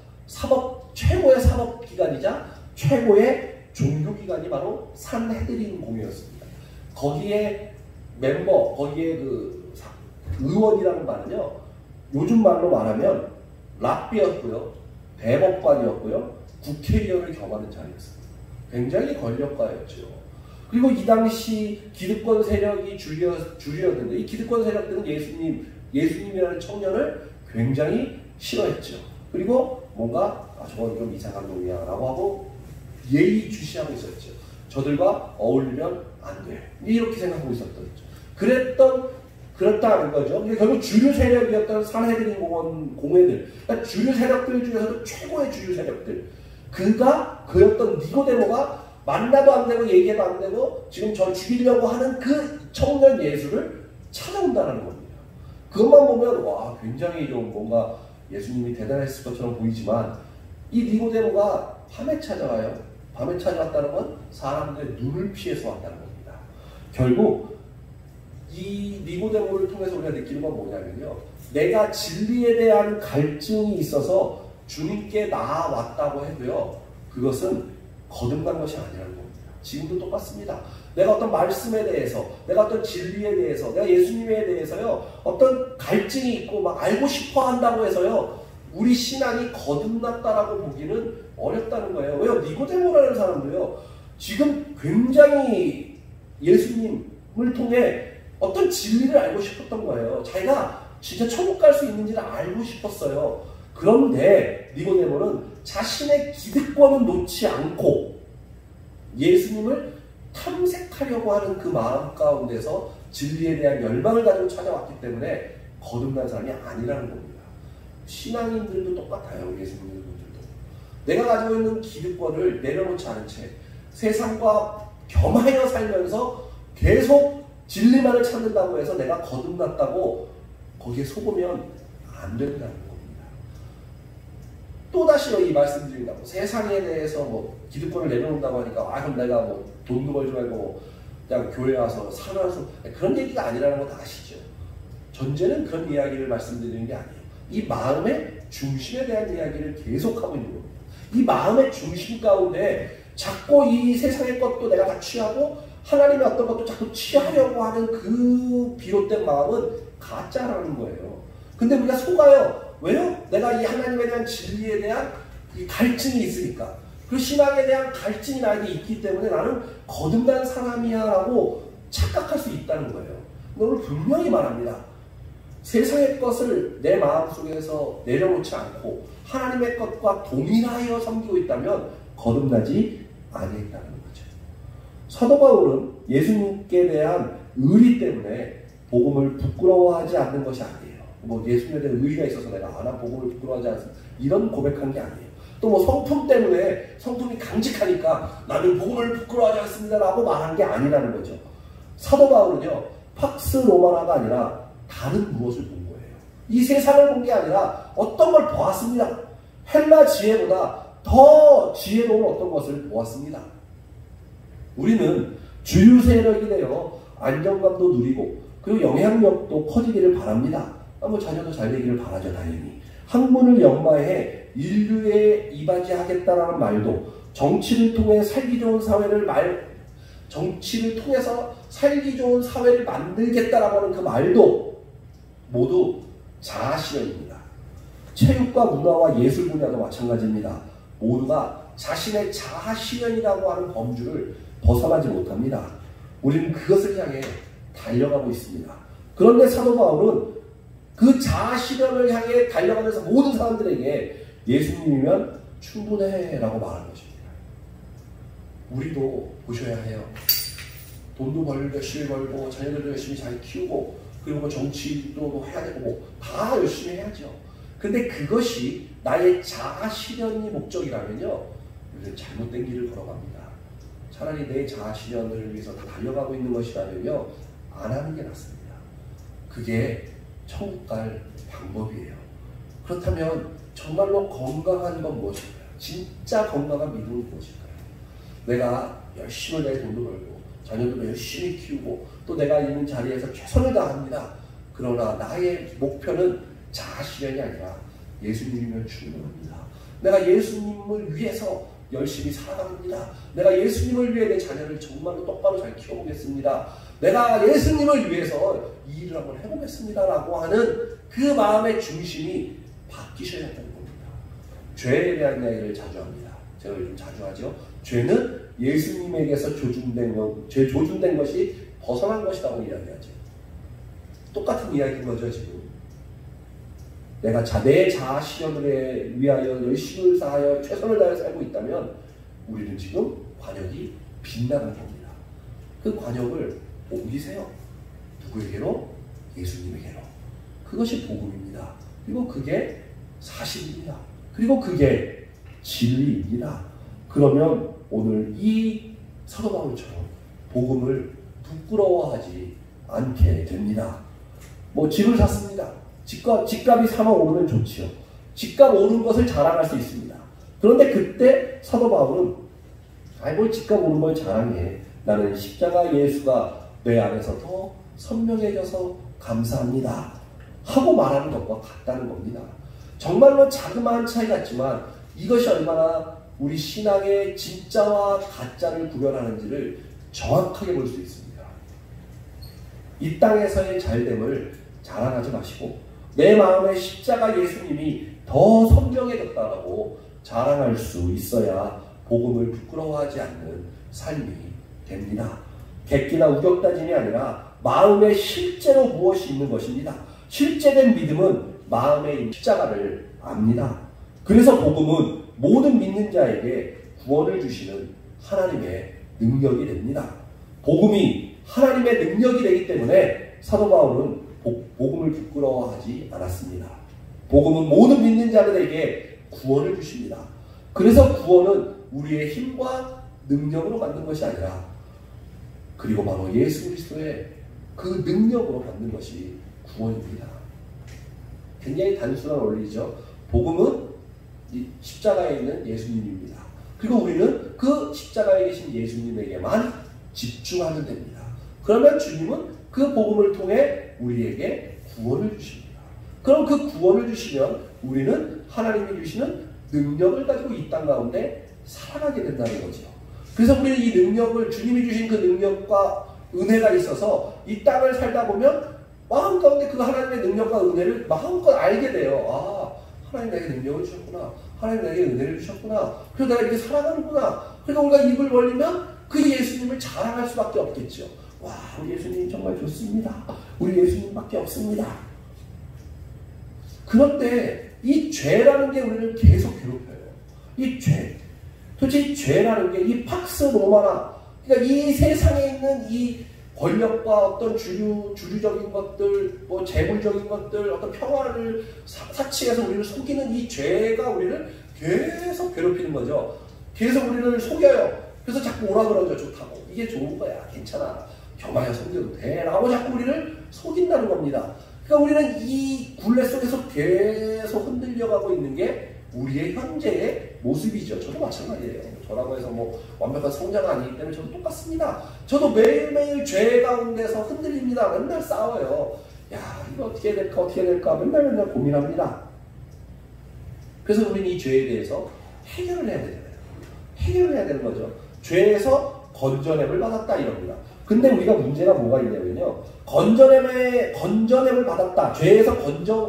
최고의 사법기관이자 최고의 종교기관이 바로 산헤드린 공회였습니다. 거기에 거기에 의원이라는 말은요, 요즘 말로 말하면 랍비였고요, 대법관이었고요, 국회의원을 겸하는 자리였습니다. 굉장히 권력가였죠. 그리고 이 당시 기득권 세력이 주류였는데 이 기득권 세력들은 예수님이라는 청년을 굉장히 싫어했죠. 그리고 뭔가 저건 좀 이상한 놈이야 라고 하고 예의주시하고 있었죠. 저들과 어울리면 안 돼. 이렇게 생각하고 있었던 거죠. 그랬던 그렇다는 거죠. 근데 결국 주류 세력이었던 산헤드린 공회들, 그러니까 주류 세력들 중에서도 최고의 주류 세력들, 그였던 니고데모가 만나도 안 되고 얘기해도 안 되고 지금 저 죽이려고 하는 그 청년 예수를 찾아온다는 겁니다. 그것만 보면 와, 굉장히 좀 뭔가 예수님이 대단했을 것처럼 보이지만 이 니고데모가 밤에 찾아와요. 밤에 찾아왔다는 건 사람들의 눈을 피해서 왔다는 겁니다. 결국 이 니고데모를 통해서 우리가 느끼는 건 뭐냐면요, 내가 진리에 대한 갈증이 있어서 주님께 나아왔다고 해도요, 그것은 거듭난 것이 아니라는 겁니다. 지금도 똑같습니다. 내가 어떤 말씀에 대해서, 내가 어떤 진리에 대해서, 내가 예수님에 대해서요, 어떤 갈증이 있고 막 알고 싶어 한다고 해서요, 우리 신앙이 거듭났다라고 보기는 어렵다는 거예요. 왜요? 니고데모라는 사람도요, 지금 굉장히 예수님을 통해 어떤 진리를 알고 싶었던 거예요. 자기가 진짜 천국 갈 수 있는지를 알고 싶었어요. 그런데 니고데모는 자신의 기득권은 놓지 않고 예수님을 탐색하려고 하는 그 마음 가운데서 진리에 대한 열망을 가지고 찾아왔기 때문에 거듭난 사람이 아니라는 겁니다. 신앙인들도 똑같아요. 예수님들도. 내가 가지고 있는 기득권을 내려놓지 않은 채 세상과 겸하여 살면서 계속 진리만을 찾는다고 해서 내가 거듭났다고 거기에 속으면 안 된다는 겁니다. 또다시 이 말씀드린다고 세상에 대해서 뭐 기득권을 내려놓는다고 하니까 그럼 내가 뭐 돈도 벌지 말고 그냥 교회 와서 살아서 그런 얘기가 아니라는 거 다 아시죠? 전제는 그런 이야기를 말씀드리는 게 아니에요. 이 마음의 중심에 대한 이야기를 계속하고 있는 겁니다. 이 마음의 중심 가운데 자꾸 이 세상의 것도 내가 다 취하고 하나님의 어떤 것도 자꾸 취하려고 하는 그 비롯된 마음은 가짜라는 거예요. 근데 우리가 속아요. 왜요? 내가 이 하나님에 대한 진리에 대한 이 갈증이 있으니까. 그 신앙에 대한 갈증이 나에게 있기 때문에 나는 거듭난 사람이야 라고 착각할 수 있다는 거예요. 오늘 분명히 말합니다. 세상의 것을 내 마음속에서 내려놓지 않고 하나님의 것과 동일하여 섬기고 있다면 거듭나지 아니했다는 거죠. 사도 바울은 예수님께 대한 의리 때문에 복음을 부끄러워하지 않는 것이 아니에요. 뭐 예수님에 대한 의리가 있어서 내가 복음을 부끄러워하지 않습니다. 이런 고백한 게 아니에요. 또 뭐 성품 때문에 성품이 강직하니까 나는 복음을 부끄러워하지 않습니다 라고 말한 게 아니라는 거죠. 사도 바울은요, 팍스 로마나가 아니라 다른 무엇을 본 거예요. 이 세상을 본 게 아니라 어떤 걸 보았습니다. 헬라 지혜보다 더 지혜로운 어떤 것을 보았습니다. 우리는 주류 세력이 되어 안정감도 누리고 그리고 영향력도 커지기를 바랍니다. 뭐 자녀도 잘 되기를 바라죠. 당연히. 학문을 연마해 인류에 이바지하겠다라는 말도 정치를 통해 살기 좋은 사회를 정치를 통해서 살기 좋은 사회를 만들겠다라고 하는 그 말도 모두 자아실현입니다. 체육과 문화와 예술 분야도 마찬가지입니다. 모두가 자신의 자아실현이라고 하는 범주를 벗어나지 못합니다. 우리는 그것을 향해 달려가고 있습니다. 그런데 사도 바울은 그 자아실현을 향해 달려가면서 모든 사람들에게 예수님이면 충분해 라고 말하는 것입니다. 우리도 보셔야 해요. 돈도 열심히 벌고 자녀들도 열심히 잘 키우고 그리고 정치도 해야 되고 다 열심히 해야죠. 근데 그것이 나의 자아실현이 목적이라면요, 우리는 잘못된 길을 걸어갑니다. 차라리 내 자아실현을 위해서 다 달려가고 있는 것이라면요, 안 하는 게 낫습니다. 그게 천국 갈 방법이에요. 그렇다면 정말로 건강한 건 무엇일까요? 진짜 건강한 믿음은 무엇일까요? 내가 열심히 내 돈도 벌고 자녀도 열심히 키우고 또 내가 있는 자리에서 최선을 다합니다. 그러나 나의 목표는 자아실현이 아니라 예수님이면 충분합니다. 내가 예수님을 위해서 열심히 살아갑니다. 내가 예수님을 위해 내 자녀를 정말로 똑바로 잘 키워보겠습니다. 내가 예수님을 위해서 이 일을 한번 해보겠습니다 라고 하는 그 마음의 중심이 바뀌셔야 한다는 겁니다. 죄에 대한 이야기를 자주 합니다. 제가 요즘 자주 하죠. 죄는 예수님에게서 조준된 것이 벗어난 것이라고 이야기하죠. 똑같은 이야기인 거죠, 지금. 내가 내 자아 실현을 위하여 열심을 다하여 최선을 다해 살고 있다면 우리는 지금 관역이 빗나간 겁니다. 그 관역을 옮기세요. 누구에게로? 예수님에게로. 그것이 복음입니다. 그리고 그게 사실입니다. 그리고 그게 진리입니다. 그러면 오늘 이 사도 바울처럼 복음을 부끄러워하지 않게 됩니다. 뭐 집을 샀습니다. 집값이 3억 오르면 좋지요. 집값 오른 것을 자랑할 수 있습니다. 그런데 그때 사도 바울은 뭘 집값 오른 걸 자랑해. 나는 십자가 예수가 내 안에서 더 선명해져서 감사합니다. 하고 말하는 것과 같다는 겁니다. 정말로 자그마한 차이 같지만 이것이 얼마나 우리 신앙의 진짜와 가짜를 구별하는지를 정확하게 볼 수 있습니다. 이 땅에서의 잘됨을 자랑하지 마시고 내 마음에 십자가 예수님이 더 선명해졌다고 자랑할 수 있어야 복음을 부끄러워하지 않는 삶이 됩니다. 객기나 우격다짐이 아니라 마음에 실제로 무엇이 있는 것입니다. 실제된 믿음은 마음의 십자가를 압니다. 그래서 복음은 모든 믿는 자에게 구원을 주시는 하나님의 능력이 됩니다. 복음이 하나님의 능력이 되기 때문에 사도 바울은 복음을 부끄러워하지 않았습니다. 복음은 모든 믿는 자들에게 구원을 주십니다. 그래서 구원은 우리의 힘과 능력으로 받는 것이 아니라 그리고 바로 예수 그리스도의 그 능력으로 받는 것이 구원입니다. 굉장히 단순한 원리죠. 복음은 이 십자가에 있는 예수님입니다. 그리고 우리는 그 십자가에 계신 예수님에게만 집중하면 됩니다. 그러면 주님은 그 복음을 통해 우리에게 구원을 주십니다. 그럼 그 구원을 주시면 우리는 하나님이 주시는 능력을 가지고 이 땅 가운데 살아가게 된다는 거죠. 그래서 우리는 이 능력을 주님이 주신 그 능력과 은혜가 있어서 이 땅을 살다 보면 마음 가운데 그 하나님의 능력과 은혜를 마음껏 알게 돼요. 아, 하나님 내게 능력을 주셨구나. 하나님 내게 은혜를 주셨구나. 그래서 내가 이렇게 살아가는구나. 그러니까 우리가 입을 벌리면 그 예수님을 자랑할 수밖에 없겠죠. 와, 우리 예수님 정말 좋습니다. 우리 예수님밖에 없습니다. 그런데 이 죄라는 게 우리를 계속 괴롭혀요. 이 죄. 도대체 이 죄라는 게 이 팍스 로마나, 그러니까 이 세상에 있는 이 권력과 어떤 주류적인 것들, 뭐 재물적인 것들, 어떤 평화를 사치해서 우리를 속이는 이 죄가 우리를 계속 괴롭히는 거죠. 계속 우리를 속여요. 그래서 자꾸 오라 그러죠. 좋다고. 이게 좋은 거야. 괜찮아. 겸하여 섬겨도 돼. 라고 자꾸 우리를 속인다는 겁니다. 그러니까 우리는 이 굴레 속에서 계속 흔들려가고 있는 게 우리의 현재의 모습이죠. 저도 마찬가지예요. 저라고 해서 뭐 완벽한 성자가 아니기 때문에 저도 똑같습니다. 저도 매일매일 죄 가운데서 흔들립니다. 맨날 싸워요. 야, 이거 어떻게 해야 될까 어떻게 해야 될까 맨날 고민합니다. 그래서 우리는 이 죄에 대해서 해결을 해야 되잖아요. 해결을 해야 되는 거죠. 죄에서 건져냄을 받았다 이럽니다. 근데 우리가 문제가 뭐가 있냐면요. 건져냄을 받았다. 죄에서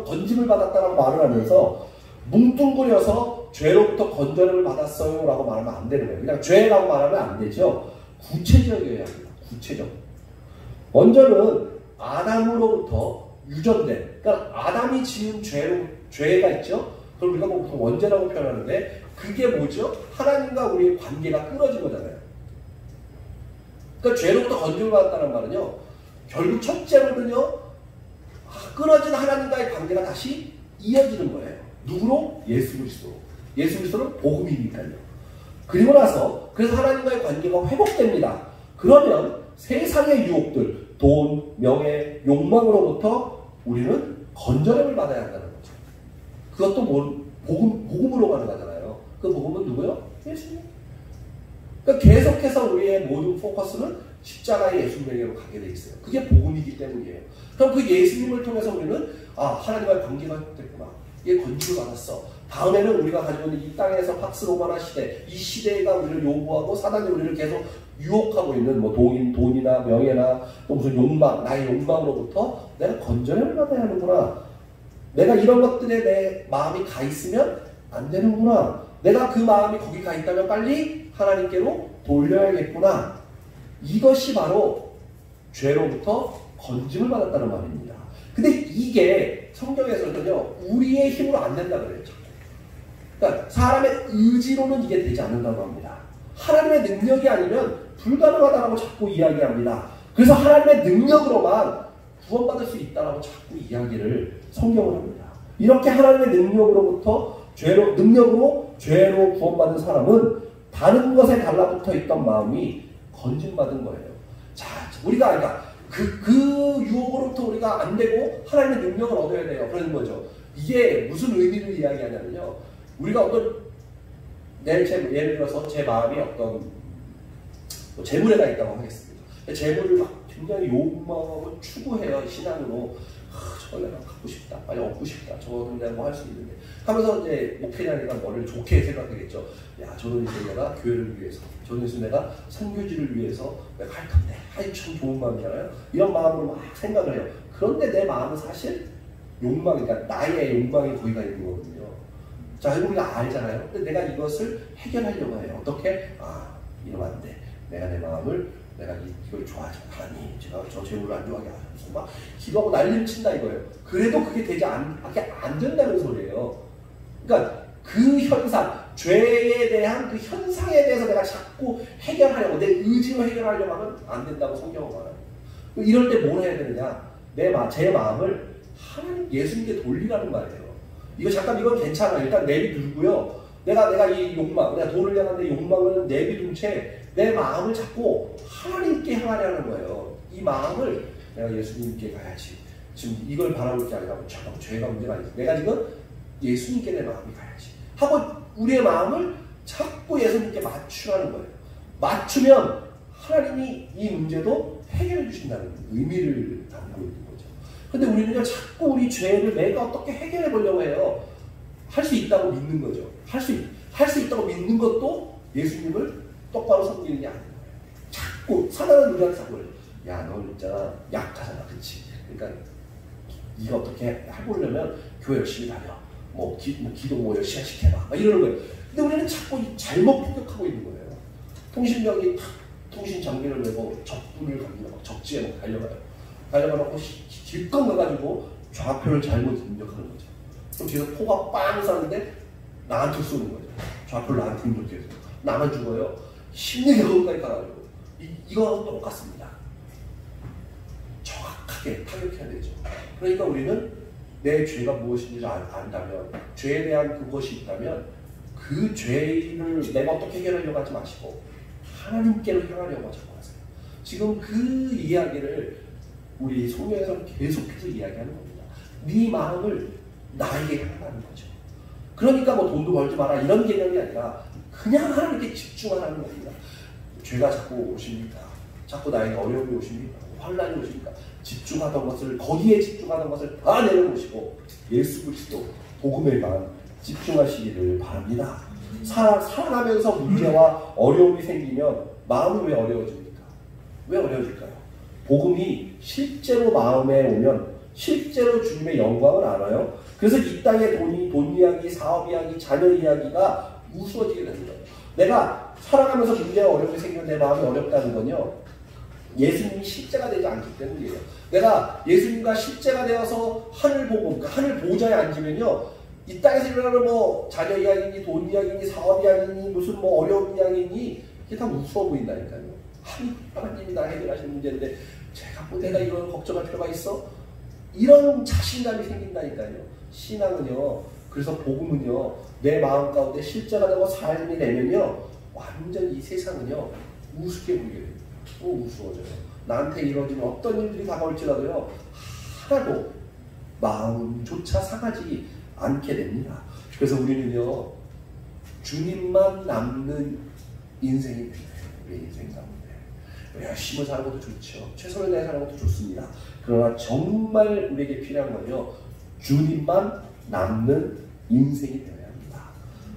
건짐을 받았다라고 말을 하면서 뭉뚱그려서 죄로부터 건져냄을 받았어요 라고 말하면 안 되는 거예요. 그냥 죄라고 말하면 안 되죠. 구체적이어야 합니다. 구체적. 먼저는 아담으로부터 유전된, 그러니까 아담이 지은 죄가 있죠. 그걸 우리가 보통 원죄라고 표현하는데 그게 뭐죠? 하나님과 우리의 관계가 끊어진 거잖아요. 그러니까 죄로부터 건짐을 받았다는 말은요. 결국 첫째로는요. 끊어진 하나님과의 관계가 다시 이어지는 거예요. 누구로? 예수 그리스도로. 예수 그리스도는 복음이니까요. 그리고 나서 그래서 하나님과의 관계가 회복됩니다. 그러면 세상의 유혹들, 돈, 명예, 욕망으로부터 우리는 건져냄을 받아야 한다는 거죠. 그것도 복음으로 가능하잖아요. 그 복음은 누구요? 예수님. 그러니까 계속해서 우리의 모든 포커스는 십자가의 예수님에게로 가게 돼 있어요. 그게 복음이기 때문이에요. 그럼 그 예수님을 통해서 우리는 하나님과의 관계가 회복됐구나. 이게 건지를 받았어. 다음에는 우리가 가지고 있는 이 땅에서 팍스 로마나 시대, 이 시대가 우리를 요구하고 사단이 우리를 계속 유혹하고 있는 뭐 돈이나 명예나 또 무슨 욕망, 나의 욕망으로부터 내가 건져냄을 받아야 하는구나. 내가 이런 것들에 내 마음이 가 있으면 안 되는구나. 내가 그 마음이 거기 가 있다면 빨리 하나님께로 돌려야겠구나. 이것이 바로 죄로부터 건짐을 받았다는 말입니다. 근데 이게 성경에서는요, 우리의 힘으로 안 된다 그래요. 그러니까 사람의 의지로는 이게 되지 않는다고 합니다. 하나님의 능력이 아니면 불가능하다고 자꾸 이야기합니다. 그래서 하나님의 능력으로만 구원받을 수 있다라고 자꾸 이야기를 성경을 합니다. 이렇게 하나님의 능력으로 죄로 구원받은 사람은 다른 것에 달라붙어 있던 마음이 건진받은 거예요. 자, 우리가 그러니까 그 유혹으로부터 우리가 안 되고 하나님의 능력을 얻어야 돼요. 그런 거죠. 이게 무슨 의미를 이야기하냐면요. 우리가 예를 들어서 제 마음이 어떤 재물에가 있다고 하겠습니다. 재물을 막 굉장히 욕망하고 추구해요. 신앙으로. 저걸 내가 갖고 싶다. 빨리 얻고 싶다. 저거는 내가 뭐 할 수 있는데. 하면서 이제 목회자니까 뭐를 좋게 생각하겠죠. 야, 저는 이제 내가 교회를 위해서, 저는 이제 내가 선교지를 위해서 내가 할 건데. 아이, 참 좋은 마음이잖아요. 이런 마음으로 막 생각을 해요. 그런데 내 마음은 사실 욕망이니까 나의 욕망이 거기가 있는 거거든요. 자, 우리가 알잖아요. 근데 내가 이것을 해결하려고 해요. 어떻게? 이러면 안 돼. 내가 내 마음을 내가 이걸 좋아하지 하나님 제가 저 재물을 안 좋아하게 하셔서 막 기도하고 난리를 친다 이거예요. 그래도 그게 되지 안 된다는 소리예요. 그러니까 그 현상, 죄에 대한 그 현상에 대해서 내가 자꾸 해결하려고 내 의지로 해결하려고 하면 안 된다고 성경은 말해요. 이럴 때 뭘 해야 되느냐? 제 마음을 하나님 예수님께 돌리라는 말이에요. 이건 괜찮아. 일단 내비두고요. 내가 이 욕망, 내가 돈을 향한 내 욕망을 내비둔 채 내 마음을 자꾸 하나님께 향하려는 거예요. 이 마음을 내가 예수님께 가야지. 지금 이걸 바라볼 게 아니라 잠깐 죄가 문제가 아니지. 내가 지금 예수님께 내 마음이 가야지. 하고 우리의 마음을 자꾸 예수님께 맞추라는 거예요. 맞추면 하나님이 이 문제도 해결해 주신다는 의미를 담고 있는 거죠. 근데 우리는요, 자꾸 우리 죄를 내가 어떻게 해결해 보려고 해요. 할 수 있다고 믿는 거죠. 할 수 있다고 믿는 것도 예수님을 똑바로 섬기는 게 아닌 거예요. 자꾸 사단은 우리한테 자꾸 야, 너 진짜 약하잖아, 그렇지? 그러니까 네가 어떻게 해보려면 교회 열심히 다녀, 기도 열심히 시켜봐, 막 이러는 거예요. 근데 우리는 자꾸 잘못 폭격하고 있는 거예요. 통신병이 통신 장비를 메고 적군을 갑니다. 막 적지에 막 달려가고 길건 가가지고 좌표를 잘못 입력하는 거죠. 그럼 뒤에서 포가 빵 쐈는데 나한테 쏘는 거죠. 좌표를 나한테 입력해서 나만 죽어요. 힘들게 거기까지 가가지고 이거하고 똑같습니다. 정확하게 타격해야 되죠. 그러니까 우리는 내 죄가 무엇인지 안다면, 죄에 대한 그것이 있다면 그 죄를 내가 어떻게 해결하려고 하지 마시고 하나님께로 향하려고 자꾸 하세요. 지금 그 이야기를 우리 성경에서 계속해서 이야기하는 겁니다. 네 마음을 나에게 향하는 거죠. 그러니까 돈도 벌지 마라 이런 개념이 아니라 그냥 하나님께 집중하라는 겁니다. 죄가 자꾸 오십니까? 자꾸 나에게 어려움이 오십니까? 환난이 오십니까? 거기에 집중하던 것을 다 내려놓으시고 예수 그리스도 복음에만 집중하시기를 바랍니다. 살아가면서 문제와 어려움이 생기면 마음은 왜 어려워집니까? 왜 어려워질까요? 복음이 실제로 마음에 오면 실제로 주님의 영광을 알아요. 그래서 이 땅의 돈 이야기, 사업 이야기, 자녀 이야기가 우스워지게 되는 거예요. 내가 살아가면서 문제와 어려움이 생기면 내 마음이 어렵다는 건요, 예수님이 실제가 되지 않기 때문이에요. 내가 예수님과 실제가 되어서 하늘 보고, 그러니까 하늘 보좌에 앉으면요, 이 땅에서 일어나는 자녀 이야기니, 돈 이야기니, 사업 이야기니, 무슨 어려운 이야기니, 이게 다 우스워 보인다니까요. 하나님이 나 해결하시는 문제인데, 내가 이걸 걱정할 필요가 있어? 이런 자신감이 생긴다니까요. 신앙은요, 그래서 복음은요, 내 마음 가운데 실제가 되고 삶이 되면요, 완전 이 세상은요, 우습게 보이게 됩니다. 또 우스워져요. 나한테 이루어지는 어떤 일들이 다가올지라도요, 하나도 마음조차 상하지 않게 됩니다. 그래서 우리는요, 주님만 남는 인생이 돼요. 우리 인생 가운데. 열심히 사는 것도 좋죠. 최선을 다해 사는 것도 좋습니다. 그러나 정말 우리에게 필요한 건요, 주님만 남는 인생이 되어야 합니다.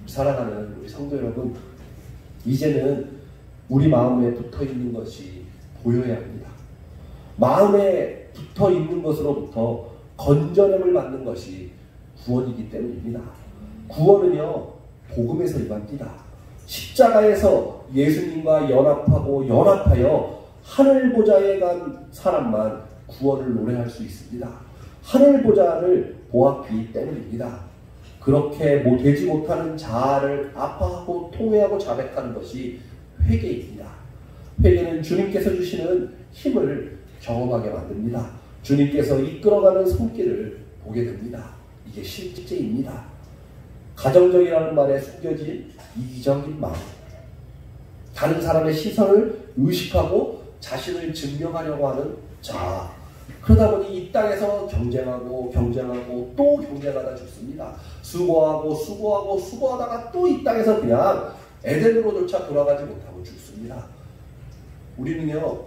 사랑하는 우리 성도 여러분, 이제는 우리 마음에 붙어 있는 것이 보여야 합니다. 마음에 붙어 있는 것으로부터 건전함을 받는 것이 구원이기 때문입니다. 구원은요, 복음에서 임합니다. 십자가에서 예수님과 연합하여 하늘 보좌에 간 사람만 구원을 노래할 수 있습니다. 하늘 보좌를 보았기 때문입니다. 그렇게 되지 못하는 자아를 아파하고 토해하고 자백하는 것이 회개입니다. 회개는 주님께서 주시는 힘을 경험하게 만듭니다. 주님께서 이끌어가는 손길을 보게 됩니다. 이게 실제입니다. 가정적이라는 말에 숨겨진 이기적인 마음, 다른 사람의 시선을 의식하고 자신을 증명하려고 하는 자, 그러다 보니 이 땅에서 경쟁하고 또 경쟁하다 죽습니다. 수고하다가 또 이 땅에서 그냥 에덴으로조차 돌아가지 못하고 죽습니다. 우리는요,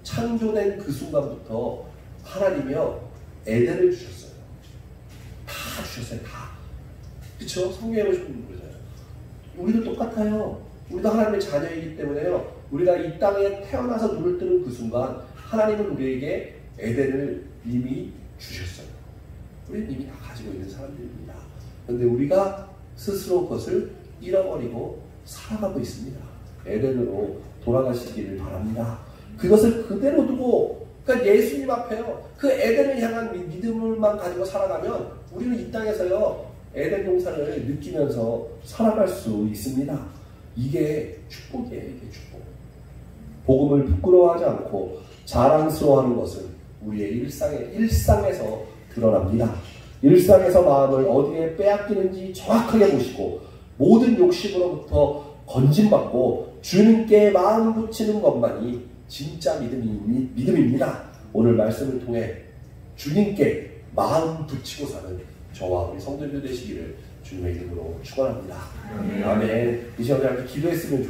창조된 그 순간부터 하나님이요, 에덴을 주셨어요. 다 주셨어요. 다. 그쵸? 성경에 보시면 그러잖아요. 우리도 똑같아요. 우리도 하나님의 자녀이기 때문에요, 우리가 이 땅에 태어나서 눈을 뜨는 그 순간 하나님은 우리에게 에덴을 이미 주셨어요. 우리는 이미 다 가지고 있는 사람들입니다. 그런데 우리가 스스로 그것을 잃어버리고 살아가고 있습니다. 에덴으로 돌아가시기를 바랍니다. 그것을 그대로 두고, 그러니까 예수님 앞에요, 그 에덴을 향한 믿음을만 가지고 살아가면 우리는 이 땅에서요, 에덴 동산을 느끼면서 살아갈 수 있습니다. 이게 축복이에요. 이게 축복. 복음을 부끄러워하지 않고 자랑스러워하는 것은 우리의 일상에서 드러납니다. 일상에서 마음을 어디에 빼앗기는지 정확하게 보시고 모든 욕심으로부터 건진받고 주님께 마음 붙이는 것만이 진짜 믿음입니다. 오늘 말씀을 통해 주님께 마음 붙이고 사는 저와 우리 성도들 되시기를 주님의 이름으로 축원합니다. 아멘. 이 시간에 기도했으면 좋겠습니다.